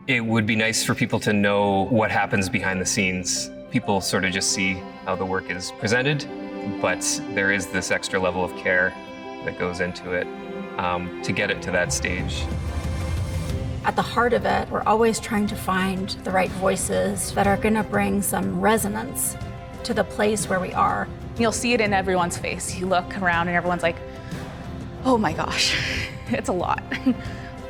It would be nice for people to know what happens behind the scenes. People sort of just see how the work is presented, but there is this extra level of care that goes into it to get it to that stage. At the heart of it, we're always trying to find the right voices that are going to bring some resonance to the place where we are. You'll see it in everyone's face. You look around and everyone's like, oh my gosh, it's a lot.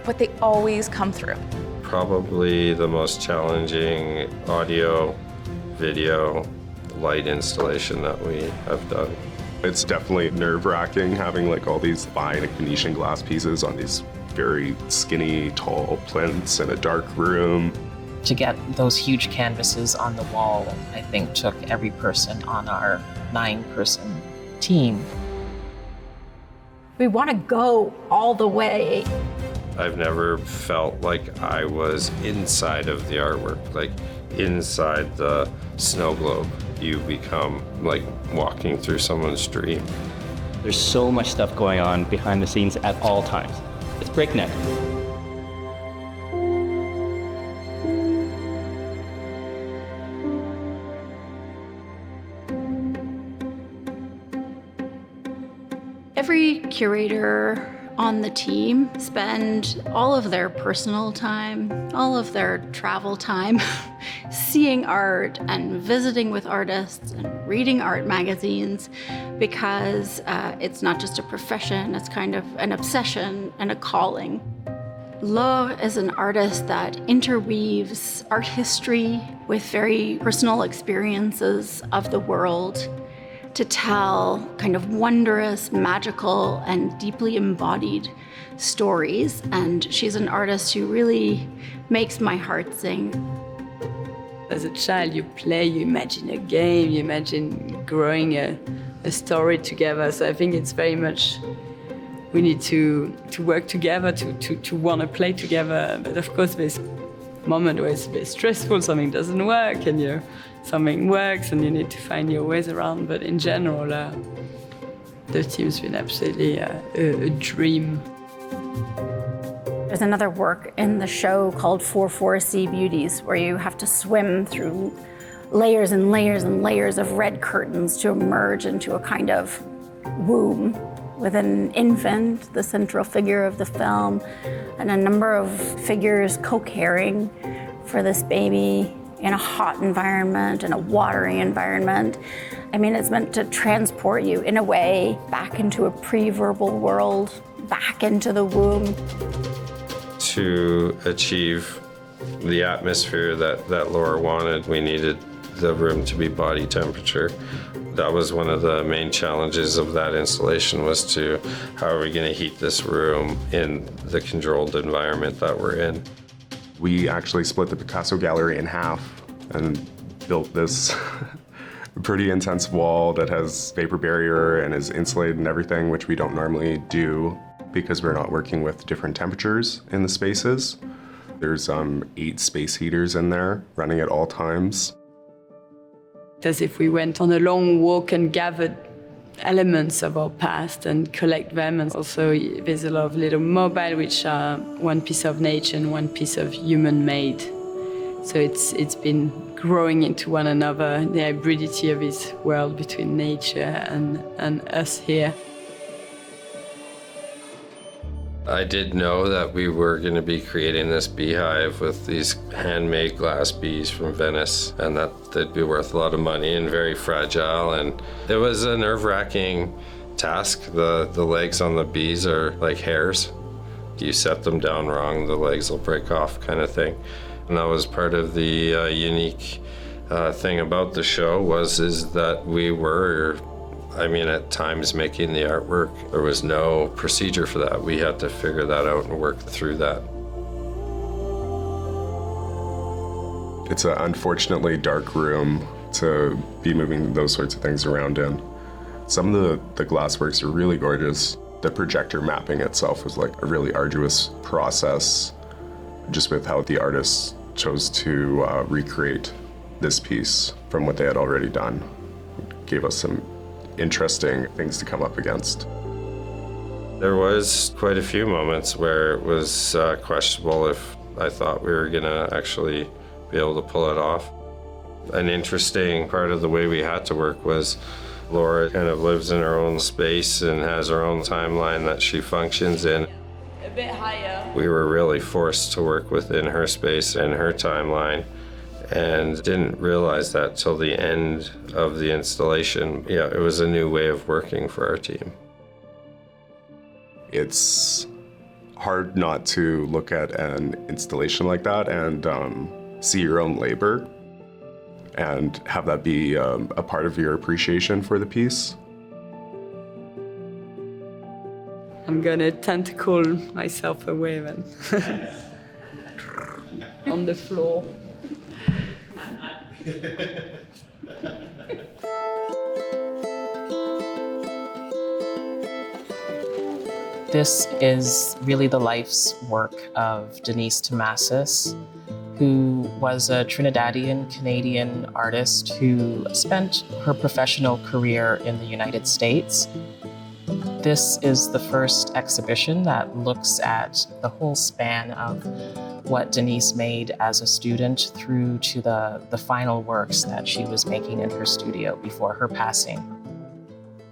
But they always come through. Probably the most challenging audio, video, light installation that we have done. It's definitely nerve-wracking having like all these fine Venetian glass pieces on these very skinny, tall plinths in a dark room. To get those huge canvases on the wall, I think took every person on our 9-person team. We want to go all the way. I've never felt like I was inside of the artwork, like inside the snow globe. You become like walking through someone's dream. There's so much stuff going on behind the scenes at all times. It's breakneck. Every curator on the team spend all of their personal time, all of their travel time seeing art and visiting with artists and reading art magazines because it's not just a profession, it's kind of an obsession and a calling. Lo is an artist that interweaves art history with very personal experiences of the world to tell kind of wondrous, magical, and deeply embodied stories. And she's an artist who really makes my heart sing. As a child, you play, you imagine a game, you imagine growing a story together. So I think it's very much, we need to work together, to want to play together. But of course, there's a moment where it's a bit stressful, something doesn't work, and something works, and you need to find your ways around. But in general, the team's been absolutely a dream. There's another work in the show called 4 Sea Beauties, where you have to swim through layers and layers and layers of red curtains to emerge into a kind of womb with an infant, the central figure of the film, and a number of figures co-caring for this baby in a hot environment, in a watery environment. I mean, it's meant to transport you in a way back into a pre-verbal world, back into the womb. To achieve the atmosphere that Laura wanted, we needed the room to be body temperature. That was one of the main challenges of that installation, was to how are we going to heat this room in the controlled environment that we're in. We actually split the Picasso gallery in half and built this pretty intense wall that has vapor barrier and is insulated and everything, which we don't normally do because we're not working with different temperatures in the spaces. There's 8 space heaters in there running at all times. As if we went on a long walk and gathered elements of our past and collect them. And also there's a lot of little mobile, which are one piece of nature and one piece of human-made. So it's been growing into one another, the hybridity of this world between nature and us here. I did know that we were going to be creating this beehive with these handmade glass bees from Venice, and that they'd be worth a lot of money and very fragile. And it was a nerve-wracking task. The legs on the bees are like hairs. You set them down wrong, the legs will break off, kind of thing. And that was part of the unique thing about the show is that we were, at times making the artwork, there was no procedure for that. We had to figure that out and work through that. It's an unfortunately dark room to be moving those sorts of things around in. Some of the glassworks are really gorgeous. The projector mapping itself was like a really arduous process, just with how the artists chose to recreate this piece from what they had already done. It gave us some interesting things to come up against. There was quite a few moments where it was questionable if I thought we were gonna actually be able to pull it off. An interesting part of the way we had to work was Laura kind of lives in her own space and has her own timeline that she functions in. A bit higher. We were really forced to work within her space and her timeline, and didn't realize that till the end of the installation. Yeah, it was a new way of working for our team. It's hard not to look at an installation like that and see your own labor and have that be a part of your appreciation for the piece. I'm gonna tentacle myself away then. On the floor. This is really the life's work of Denise Tomasis, who was a Trinidadian-Canadian artist who spent her professional career in the United States. This is the first exhibition that looks at the whole span of what Denise made as a student through to the final works that she was making in her studio before her passing.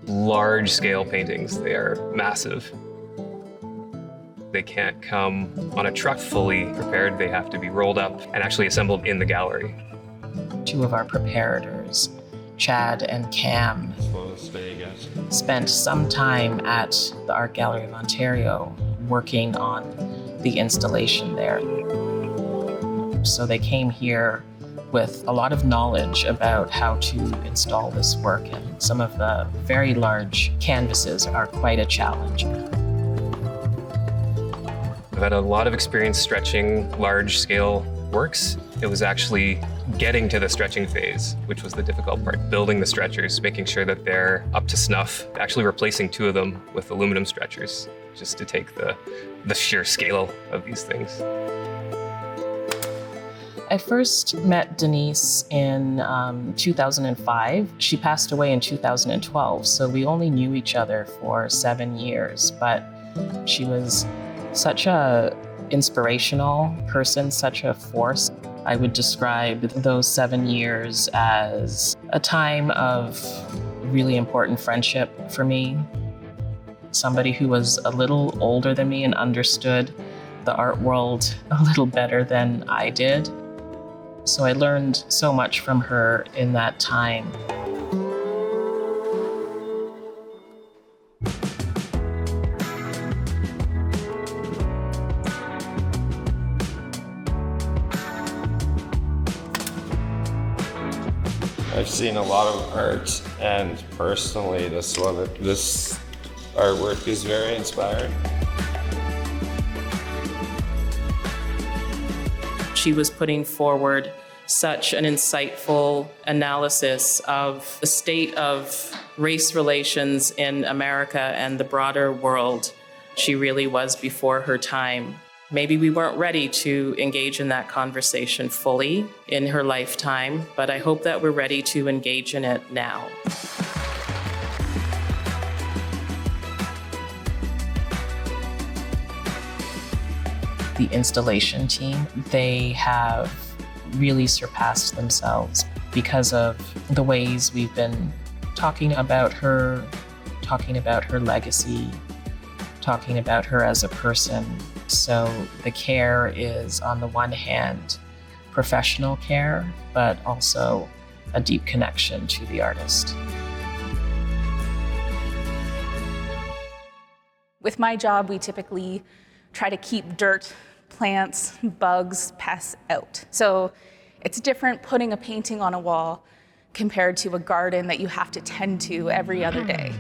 Large-scale paintings, they are massive. They can't come on a truck fully prepared. They have to be rolled up and actually assembled in the gallery. Two of our preparators, Chad and Cam, spent some time at the Art Gallery of Ontario working on the installation there. So they came here with a lot of knowledge about how to install this work, and some of the very large canvases are quite a challenge. I've had a lot of experience stretching large-scale works. It was actually getting to the stretching phase, which was the difficult part. Building the stretchers, making sure that they're up to snuff, actually replacing 2 of them with aluminum stretchers, just to take the sheer scale of these things. I first met Denise in 2005. She passed away in 2012, so we only knew each other for 7 years, but she was such a inspirational person, such a force. I would describe those 7 years as a time of really important friendship for me. Somebody who was a little older than me and understood the art world a little better than I did. So I learned so much from her in that time. I've seen a lot of art, and personally, this artwork is very inspiring. She was putting forward such an insightful analysis of the state of race relations in America and the broader world. She really was before her time. Maybe we weren't ready to engage in that conversation fully in her lifetime, but I hope that we're ready to engage in it now. The installation team, they have really surpassed themselves because of the ways we've been talking about her legacy, talking about her as a person. So the care is, on the one hand, professional care, but also a deep connection to the artist. With my job, we typically try to keep dirt, plants, bugs, pests out. So it's different putting a painting on a wall compared to a garden that you have to tend to every other day.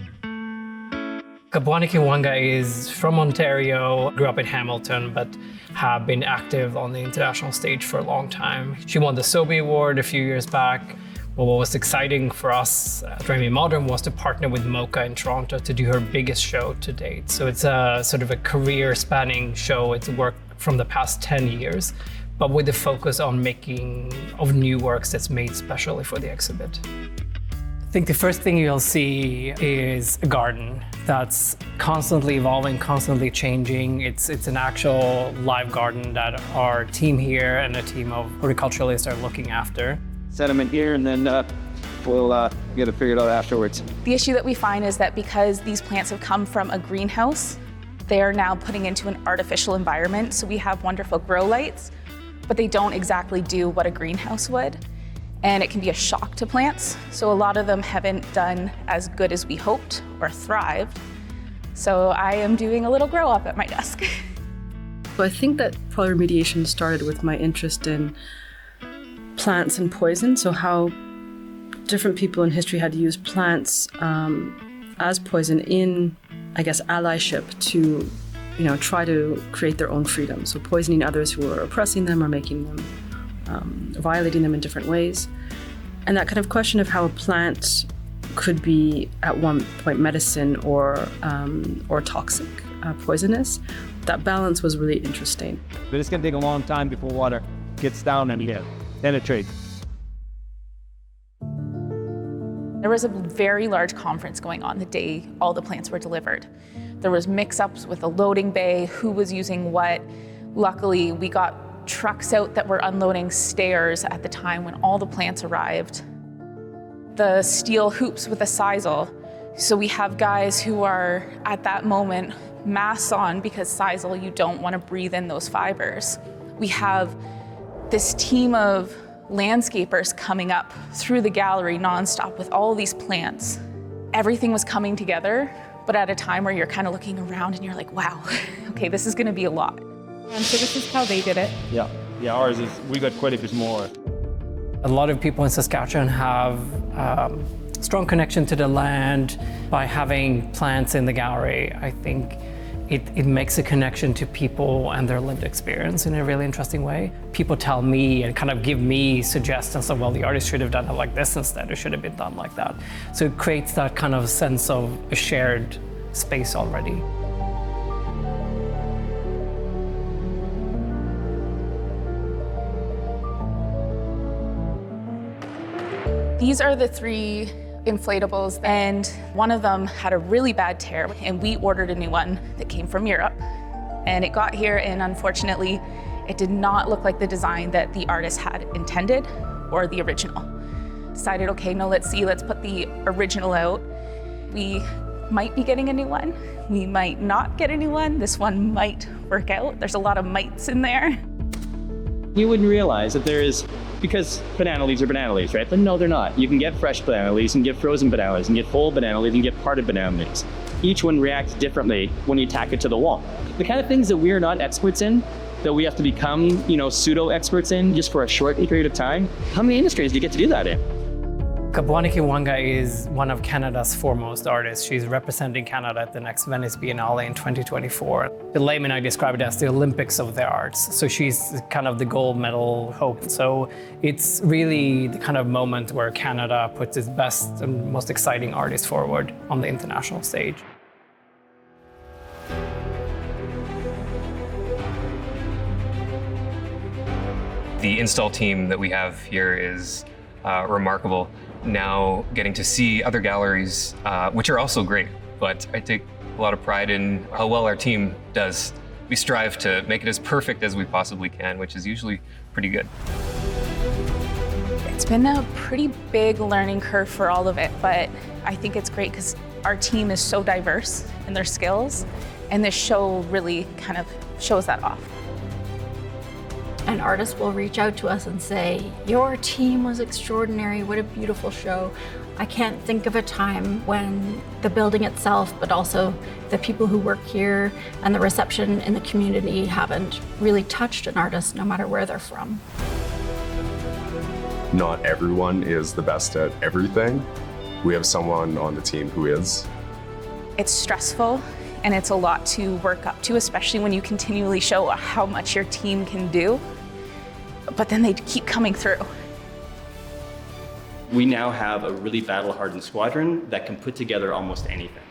Kabwani Kiwanga is from Ontario, grew up in Hamilton, but have been active on the international stage for a long time. She won the Sobey Award a few years back. Well, what was exciting for us at Remai Modern was to partner with Mocha in Toronto to do her biggest show to date. So it's a sort of a career-spanning show. It's work from the past 10 years, but with the focus on making of new works that's made specially for the exhibit. think the first thing you'll see is a garden that's constantly evolving, constantly changing. It's an actual live garden that our team here and a team of horticulturalists are looking after. Set them in here and then we'll get it figured out afterwards. The issue that we find is that because these plants have come from a greenhouse, they are now putting into an artificial environment. So we have wonderful grow lights, but they don't exactly do what a greenhouse would. And it can be a shock to plants. So a lot of them haven't done as good as we hoped or thrived. So I am doing a little grow up at my desk. So I think that probably remediation started with my interest in plants and poison. So how different people in history had to use plants as poison in, I guess, allyship to, try to create their own freedom. So poisoning others who are oppressing them or making them violating them in different ways. And that kind of question of how a plant could be at one point medicine or toxic, poisonous, that balance was really interesting. But it's going to take a long time before water gets down and penetrates. There was a very large conference going on the day all the plants were delivered. There was mix-ups with the loading bay, who was using what. Luckily, we got trucks out that were unloading stairs at the time when all the plants arrived. The steel hoops with a sisal. So we have guys who are, at that moment, masks on because sisal, you don't want to breathe in those fibers. We have this team of landscapers coming up through the gallery nonstop with all these plants. Everything was coming together, but at a time where you're kind of looking around and you're like, wow, okay, this is going to be a lot. And so this is how they did it. Yeah, ours is, we got quite a bit more. A lot of people in Saskatchewan have strong connection to the land by having plants in the gallery. I think it makes a connection to people and their lived experience in a really interesting way. People tell me and kind of give me suggestions of, well, the artist should have done it like this instead, it should have been done like that. So it creates that kind of sense of a shared space already. These are the 3 inflatables, and one of them had a really bad tear, and we ordered a new one that came from Europe. And it got here, and unfortunately, it did not look like the design that the artist had intended or the original. Decided, okay, no, let's put the original out. We might be getting a new one. We might not get a new one. This one might work out. There's a lot of mights in there. You wouldn't realize that there is, because banana leaves are banana leaves, right? But no, they're not. You can get fresh banana leaves, and get frozen banana leaves, and get whole banana leaves, and get parted banana leaves. Each one reacts differently when you tack it to the wall. The kind of things that we're not experts in, that we have to become, pseudo-experts in just for a short period of time, how many industries do you get to do that in? Kabwaniki Wanga is one of Canada's foremost artists. She's representing Canada at the next Venice Biennale in 2024. The layman I describe it as the Olympics of the arts. So she's kind of the gold medal hope. So it's really the kind of moment where Canada puts its best and most exciting artists forward on the international stage. The install team that we have here is remarkable. Now getting to see other galleries, which are also great, but I take a lot of pride in how well our team does. We strive to make it as perfect as we possibly can, which is usually pretty good. It's been a pretty big learning curve for all of it, but I think it's great because our team is so diverse in their skills, and this show really kind of shows that off. An artist will reach out to us and say, your team was extraordinary, what a beautiful show. I can't think of a time when the building itself, but also the people who work here and the reception in the community haven't really touched an artist no matter where they're from. Not everyone is the best at everything. We have someone on the team who is. It's stressful and it's a lot to work up to, especially when you continually show how much your team can do, but then they keep coming through. We now have a really battle-hardened squadron that can put together almost anything.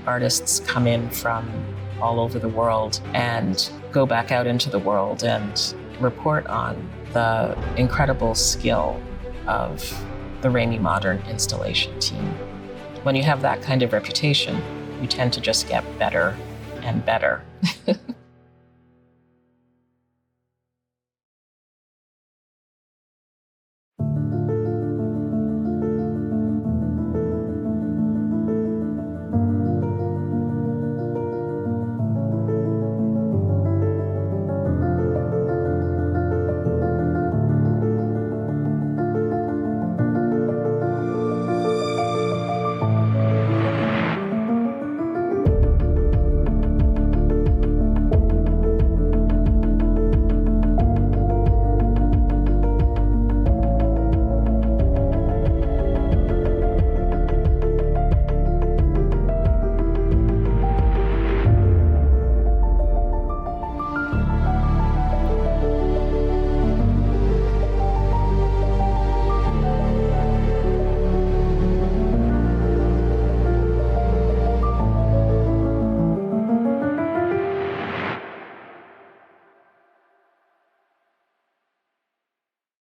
Artists come in from all over the world and go back out into the world and report on the incredible skill of the Remai Modern installation team. When you have that kind of reputation, you tend to just get better and better.